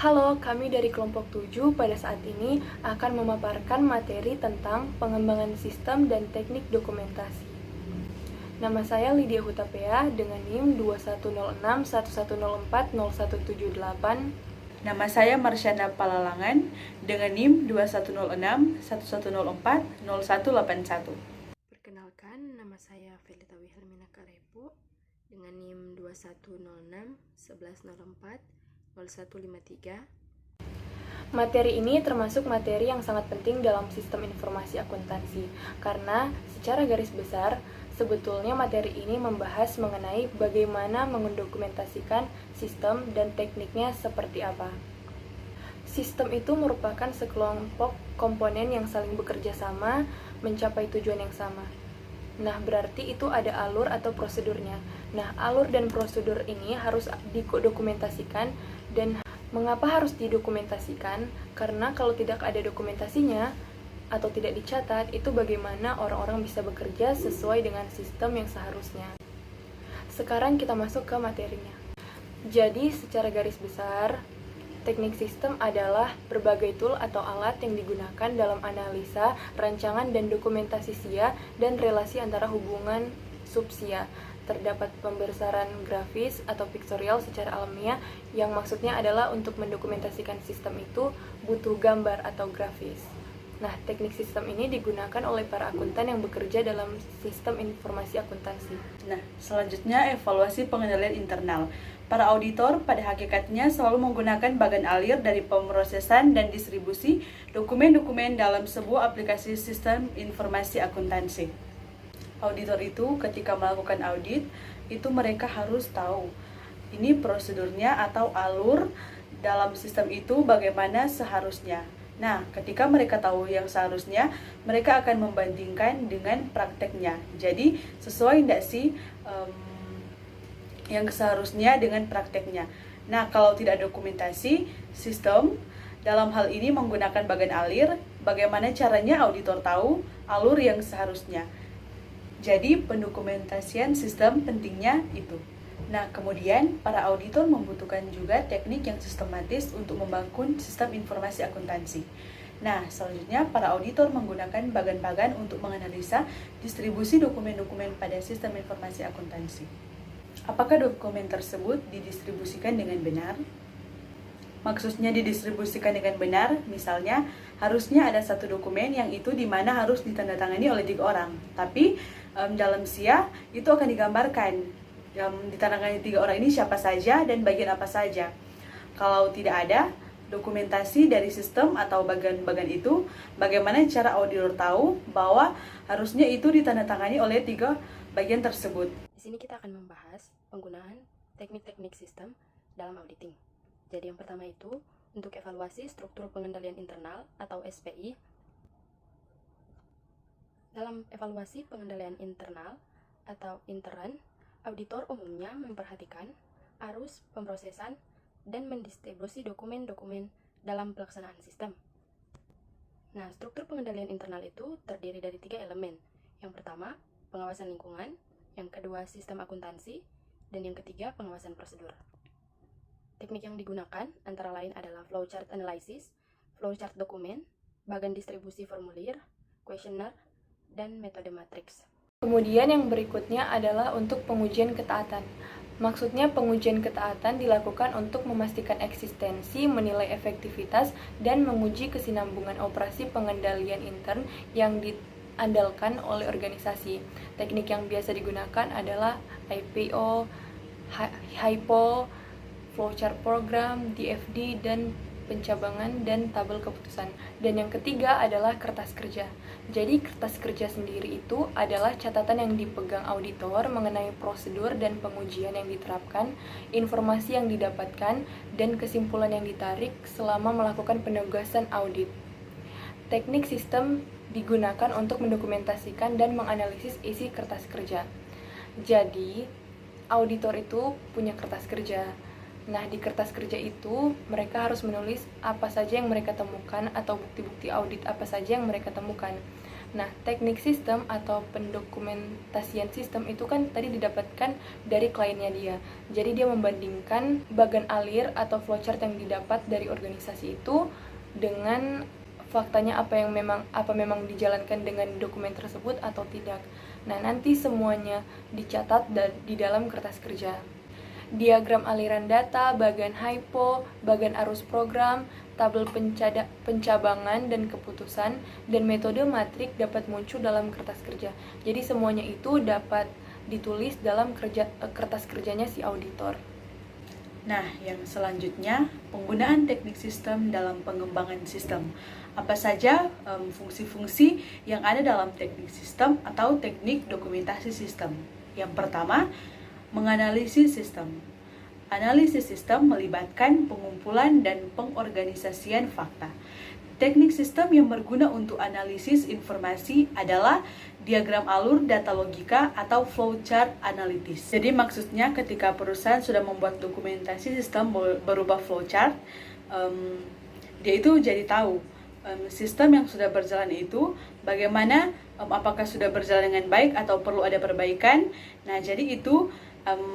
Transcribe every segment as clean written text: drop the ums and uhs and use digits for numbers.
Halo, kami dari kelompok 7 pada saat ini akan memaparkan materi tentang pengembangan sistem dan teknik dokumentasi. Nama saya Lydia Hutapea dengan NIM 210611040178. Nama saya Marsyanda Palalangan dengan NIM 210611040181. Perkenalkan, nama saya Felita Wilhelmina Karepo dengan NIM 210611040153. Materi ini termasuk materi yang sangat penting dalam sistem informasi akuntansi, karena secara garis besar, sebetulnya materi ini membahas mengenai bagaimana mendokumentasikan sistem dan tekniknya seperti apa. Sistem itu merupakan sekelompok komponen yang saling bekerja sama mencapai tujuan yang sama. Nah, berarti itu ada alur atau prosedurnya. Nah, alur dan prosedur ini harus didokumentasikan. Dan mengapa harus didokumentasikan? Karena kalau tidak ada dokumentasinya atau tidak dicatat, itu bagaimana orang-orang bisa bekerja sesuai dengan sistem yang seharusnya. Sekarang kita masuk ke materinya. Jadi, secara garis besar, teknik sistem adalah berbagai tool atau alat yang digunakan dalam analisa, rancangan, dan dokumentasi SIA dan relasi antara hubungan sub-SIA. Terdapat pembesaran grafis atau pictorial secara alamiah yang maksudnya adalah untuk mendokumentasikan sistem itu butuh gambar atau grafis. Nah, teknik sistem ini digunakan oleh para akuntan yang bekerja dalam sistem informasi akuntansi. Nah, selanjutnya evaluasi pengendalian internal. Para auditor pada hakikatnya selalu menggunakan bagan alir dari pemrosesan dan distribusi dokumen-dokumen dalam sebuah aplikasi sistem informasi akuntansi. Auditor itu ketika melakukan audit, itu mereka harus tahu ini prosedurnya atau alur dalam sistem itu bagaimana seharusnya. Nah, ketika mereka tahu yang seharusnya, mereka akan membandingkan dengan prakteknya. Jadi, sesuai tidak sih yang seharusnya dengan prakteknya. Nah, kalau tidak dokumentasi sistem, dalam hal ini menggunakan bagan alir, bagaimana caranya auditor tahu alur yang seharusnya. Jadi, pendokumentasian sistem pentingnya itu. Nah, kemudian para auditor membutuhkan juga teknik yang sistematis untuk membangun sistem informasi akuntansi. Nah, selanjutnya para auditor menggunakan bagan-bagan untuk menganalisa distribusi dokumen-dokumen pada sistem informasi akuntansi. Apakah dokumen tersebut didistribusikan dengan benar? Maksudnya didistribusikan dengan benar, misalnya harusnya ada satu dokumen yang itu dimana harus ditandatangani oleh 3 orang. Tapi dalam SIA itu akan digambarkan yang ditandatangani 3 orang ini siapa saja dan bagian apa saja. Kalau tidak ada dokumentasi dari sistem atau bagian-bagian itu, bagaimana cara auditor tahu bahwa harusnya itu ditandatangani oleh 3 bagian tersebut? Di sini kita akan membahas penggunaan teknik-teknik sistem dalam auditing. Jadi yang pertama itu untuk evaluasi struktur pengendalian internal atau SPI. Dalam evaluasi pengendalian internal atau intern, auditor umumnya memperhatikan arus pemrosesan dan mendistribusi dokumen-dokumen dalam pelaksanaan sistem. Nah, struktur pengendalian internal itu terdiri dari 3 elemen. Yang pertama, pengawasan lingkungan, yang kedua, sistem akuntansi, dan yang ketiga, pengawasan prosedur. Teknik yang digunakan antara lain adalah flowchart analysis, flowchart dokumen, bagan distribusi formulir, questionnaire, dan metode matriks. Kemudian yang berikutnya adalah untuk pengujian ketaatan. Maksudnya pengujian ketaatan dilakukan untuk memastikan eksistensi, menilai efektivitas, dan menguji kesinambungan operasi pengendalian intern yang diandalkan oleh organisasi. Teknik yang biasa digunakan adalah IPO, HIPO, flowchart program, DFD, dan pencabangan dan tabel keputusan. Dan yang ketiga adalah kertas kerja. Jadi kertas kerja sendiri itu adalah catatan yang dipegang auditor mengenai prosedur dan pengujian yang diterapkan, informasi yang didapatkan, dan kesimpulan yang ditarik selama melakukan penugasan audit. Teknik sistem digunakan untuk mendokumentasikan dan menganalisis isi kertas kerja. Jadi, auditor itu punya kertas kerja. Nah, di kertas kerja itu mereka harus menulis apa saja yang mereka temukan atau bukti-bukti audit apa saja yang mereka temukan. Nah, teknik sistem atau pendokumentasian sistem itu kan tadi didapatkan dari kliennya dia. Jadi dia membandingkan bagan alir atau flowchart yang didapat dari organisasi itu dengan faktanya apa memang dijalankan dengan dokumen tersebut atau tidak. Nah, nanti semuanya dicatat di dalam kertas kerja. Diagram aliran data, bagan hypo, bagan arus program, tabel pencabangan dan keputusan, dan metode matrik dapat muncul dalam kertas kerja. Jadi semuanya itu dapat ditulis dalam kertas kerjanya si auditor. Nah, yang selanjutnya, penggunaan teknik sistem dalam pengembangan sistem. Apa saja fungsi-fungsi yang ada dalam teknik sistem atau teknik dokumentasi sistem? Yang pertama, menganalisis sistem. Analisis sistem melibatkan pengumpulan dan pengorganisasian fakta. Teknik sistem yang berguna untuk analisis informasi adalah diagram alur data logika atau flowchart analitis. Jadi maksudnya ketika perusahaan sudah membuat dokumentasi sistem berupa flowchart, dia itu jadi tahu sistem yang sudah berjalan itu bagaimana, apakah sudah berjalan dengan baik atau perlu ada perbaikan. Nah, jadi itu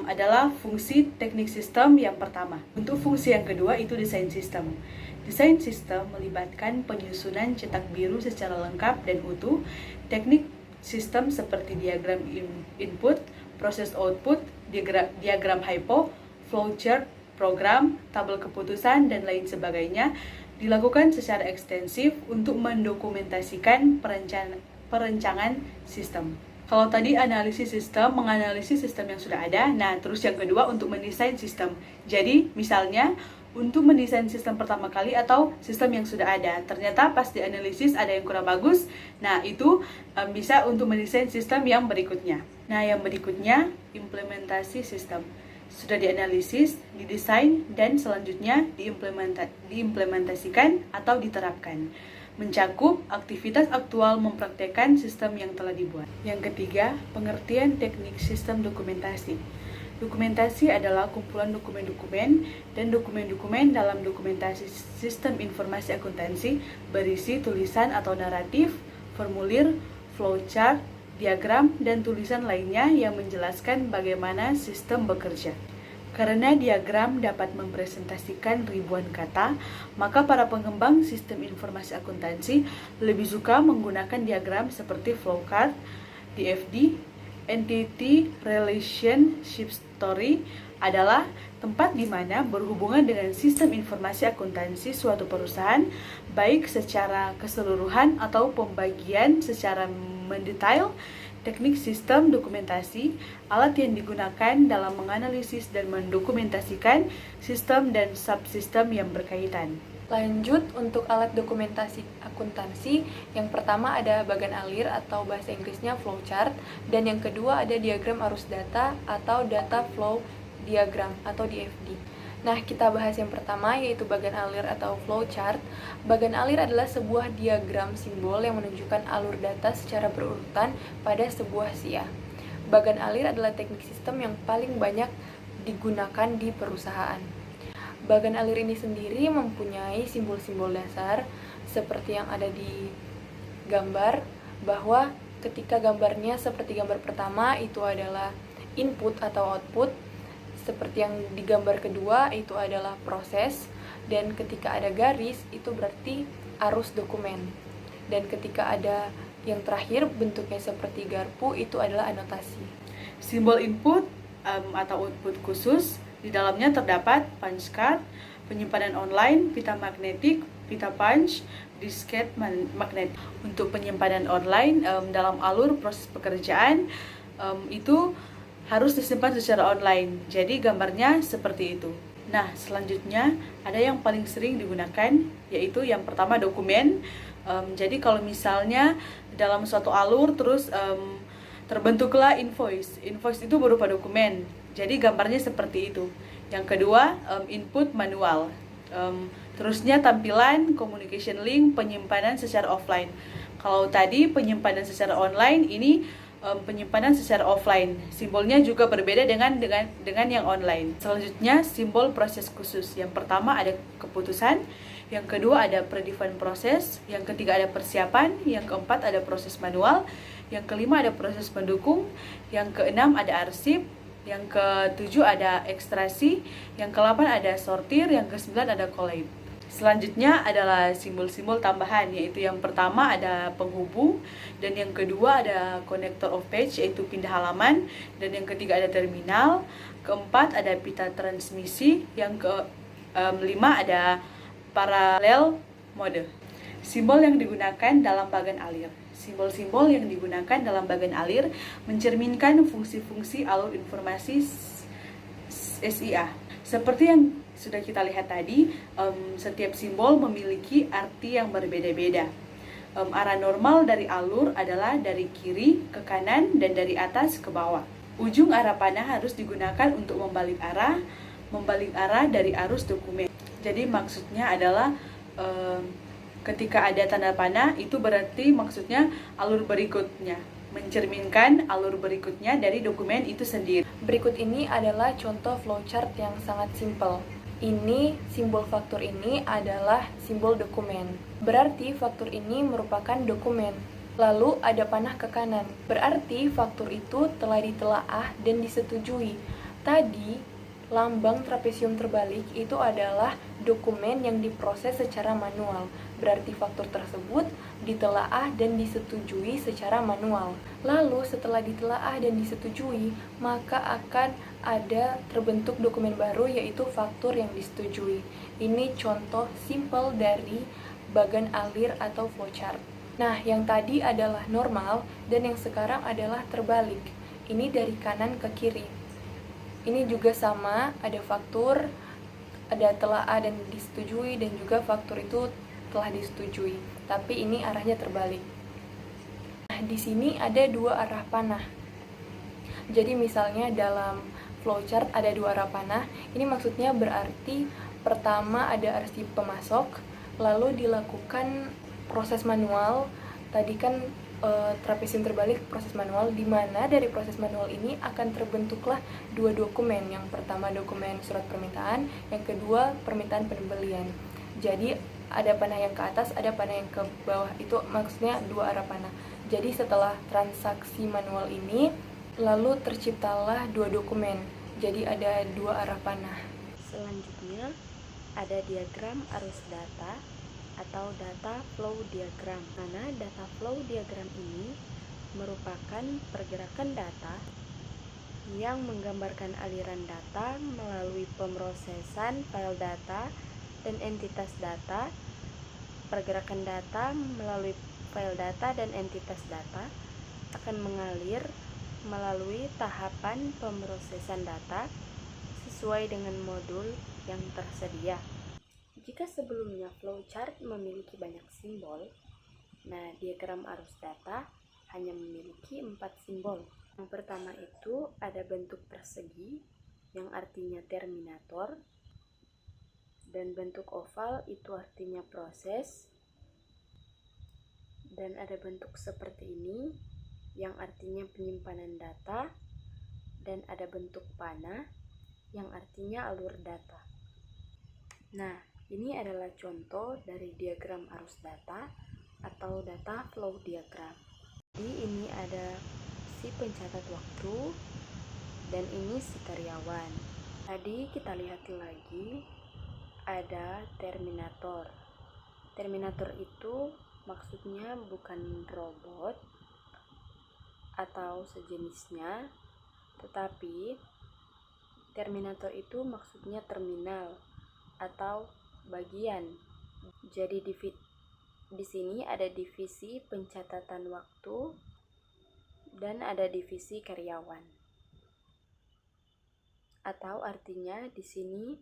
adalah fungsi teknik sistem yang pertama. Untuk fungsi yang kedua itu desain sistem. Desain sistem melibatkan penyusunan cetak biru secara lengkap dan utuh. Teknik sistem seperti diagram input, proses output, diagram hypo, flowchart, program, tabel keputusan, dan lain sebagainya dilakukan secara ekstensif untuk mendokumentasikan perencanaan sistem. Kalau tadi analisis sistem, menganalisis sistem yang sudah ada. Nah, terus yang kedua untuk mendesain sistem. Jadi, misalnya untuk mendesain sistem pertama kali atau sistem yang sudah ada, ternyata pas dianalisis ada yang kurang bagus. Nah, itu bisa untuk mendesain sistem yang berikutnya. Nah, yang berikutnya implementasi sistem. Sudah dianalisis, didesain, dan selanjutnya diimplementasikan atau diterapkan. Mencakup aktivitas aktual mempraktekkan sistem yang telah dibuat. Yang ketiga, pengertian teknik sistem dokumentasi. Dokumentasi adalah kumpulan dokumen-dokumen dan dokumen-dokumen dalam dokumentasi sistem informasi akuntansi berisi tulisan atau naratif, formulir, flowchart, diagram, dan tulisan lainnya yang menjelaskan bagaimana sistem bekerja. Karena diagram dapat mempresentasikan ribuan kata, maka para pengembang sistem informasi akuntansi lebih suka menggunakan diagram seperti flowchart, DFD, Entity Relationship Story adalah tempat di mana berhubungan dengan sistem informasi akuntansi suatu perusahaan, baik secara keseluruhan atau pembagian secara mendetail. Teknik sistem dokumentasi, alat yang digunakan dalam menganalisis dan mendokumentasikan sistem dan subsistem yang berkaitan. Lanjut untuk alat dokumentasi akuntansi, yang pertama ada bagan alir atau bahasa Inggrisnya flowchart, dan yang kedua ada diagram arus data atau data flow diagram atau DFD. Nah, kita bahas yang pertama yaitu bagan alir atau flowchart. Bagan alir adalah sebuah diagram simbol yang menunjukkan alur data secara berurutan pada sebuah SIA. Bagan alir adalah teknik sistem yang paling banyak digunakan di perusahaan. Bagan alir ini sendiri mempunyai simbol-simbol dasar seperti yang ada di gambar, bahwa ketika gambarnya seperti gambar pertama itu adalah input atau output, seperti yang di gambar kedua itu adalah proses, dan ketika ada garis itu berarti arus dokumen, dan ketika ada yang terakhir bentuknya seperti garpu itu adalah anotasi. Simbol input atau output khusus, di dalamnya terdapat punch card, penyimpanan online, pita magnetik, pita punch, disket magnet. Untuk penyimpanan online dalam alur proses pekerjaan itu harus disimpan secara online. Jadi gambarnya seperti itu. Nah, selanjutnya ada yang paling sering digunakan, yaitu yang pertama dokumen. Jadi kalau misalnya dalam suatu alur terus terbentuklah invoice. Invoice itu berupa dokumen. Jadi gambarnya seperti itu. Yang kedua, input manual. Terusnya tampilan, communication link, penyimpanan secara offline. Kalau tadi penyimpanan secara online, ini penyimpanan secara offline. Simbolnya juga berbeda dengan yang online. Selanjutnya, simbol proses khusus. Yang pertama ada keputusan, yang kedua ada predefined proses, yang ketiga ada persiapan, yang keempat ada proses manual, yang kelima ada proses pendukung, yang keenam ada arsip, yang ketujuh ada ekstraksi, yang ke-8 ada sortir, yang ke-9 ada collate. Selanjutnya adalah simbol-simbol tambahan, yaitu yang pertama ada penghubung, dan yang kedua ada connector of page, yaitu pindah halaman, dan yang ketiga ada terminal, keempat ada pita transmisi, yang kelima ada paralel mode. Simbol yang digunakan dalam bagan alir. Simbol-simbol yang digunakan dalam bagan alir mencerminkan fungsi-fungsi alur informasi SIA. Seperti yang sudah kita lihat tadi, setiap simbol memiliki arti yang berbeda-beda. Arah normal dari alur adalah dari kiri ke kanan dan dari atas ke bawah. Ujung arah panah harus digunakan untuk membalik arah dari arus dokumen. Jadi maksudnya adalah ketika ada tanda panah, itu berarti maksudnya alur berikutnya, mencerminkan alur berikutnya dari dokumen itu sendiri. Berikut ini adalah contoh flowchart yang sangat simpel. Ini simbol faktur ini adalah simbol dokumen. Berarti faktur ini merupakan dokumen. Lalu ada panah ke kanan. Berarti faktur itu telah ditelaah dan disetujui. Tadi lambang trapesium terbalik itu adalah dokumen yang diproses secara manual. Berarti faktur tersebut ditelaah dan disetujui secara manual. Lalu setelah ditelaah dan disetujui, maka akan ada terbentuk dokumen baru, yaitu faktur yang disetujui. Ini contoh simple dari bagan alir atau flowchart. Nah, yang tadi adalah normal dan yang sekarang adalah terbalik. Ini dari kanan ke kiri. Ini juga sama, ada faktur, ada telaah dan disetujui, dan juga faktur itu telah disetujui. Tapi ini arahnya terbalik. Nah, di sini ada dua arah panah. Jadi misalnya dalam flowchart ada dua arah panah. Ini maksudnya berarti pertama ada arsip pemasok, lalu dilakukan proses manual. Tadi kan trapesium terbalik proses manual, di mana dari proses manual ini akan terbentuklah dua dokumen. Yang pertama dokumen surat permintaan, yang kedua permintaan pembelian. Jadi ada panah yang ke atas, ada panah yang ke bawah. Itu maksudnya dua arah panah. Jadi setelah transaksi manual ini, lalu terciptalah dua dokumen. Jadi ada dua arah panah. Selanjutnya ada diagram arus data atau data flow diagram. Mana data flow diagram ini merupakan pergerakan data yang menggambarkan aliran data melalui pemrosesan file data dan entitas data. Pergerakan data melalui file data dan entitas data akan mengalir melalui tahapan pemrosesan data sesuai dengan modul yang tersedia. Jika sebelumnya flowchart memiliki banyak simbol, nah diagram arus data hanya memiliki 4 simbol. Yang pertama itu ada bentuk persegi yang artinya terminator, dan bentuk oval itu artinya proses, dan ada bentuk seperti ini yang artinya penyimpanan data, dan ada bentuk panah yang artinya alur data. Nah, ini adalah contoh dari diagram arus data atau data flow diagram. Jadi ini ada si pencatat waktu dan ini si karyawan. Tadi kita lihat lagi ada terminator. Terminator itu maksudnya bukan robot atau sejenisnya, tetapi terminator itu maksudnya terminal atau bagian. Jadi di sini ada divisi pencatatan waktu dan ada divisi karyawan. Atau artinya di sini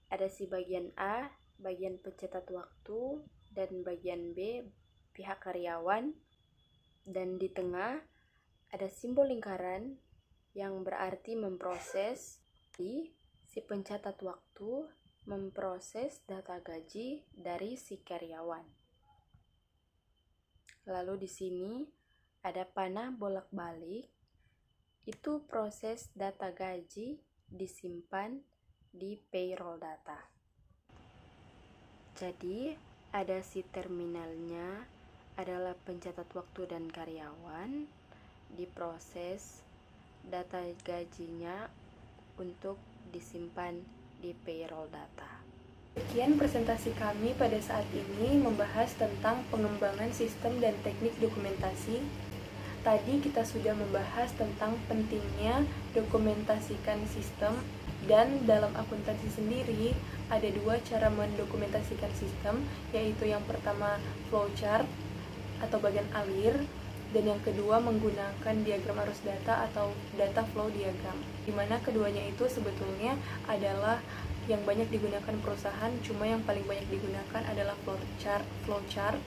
ada si bagian A, bagian pencatat waktu, dan bagian B, pihak karyawan, dan di tengah ada simbol lingkaran yang berarti memproses. Si pencatat waktu memproses data gaji dari si karyawan. Lalu di sini ada panah bolak-balik. Itu proses data gaji disimpan di payroll data. Jadi, ada si terminalnya, adalah pencatat waktu dan karyawan, diproses data gajinya untuk disimpan di payroll data. Sekian presentasi kami pada saat ini membahas tentang pengembangan sistem dan teknik dokumentasi. Tadi kita sudah membahas tentang pentingnya dokumentasikan sistem, dan dalam akuntansi sendiri ada dua cara mendokumentasikan sistem, yaitu yang pertama flowchart atau bagian alir, dan yang kedua menggunakan diagram arus data atau data flow diagram, di mana keduanya itu sebetulnya adalah yang banyak digunakan perusahaan, cuma yang paling banyak digunakan adalah flowchart,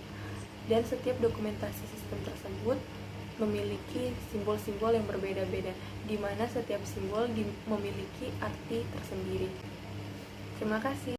dan setiap dokumentasi sistem tersebut memiliki simbol-simbol yang berbeda-beda, di mana setiap simbol memiliki arti tersendiri. Terima kasih.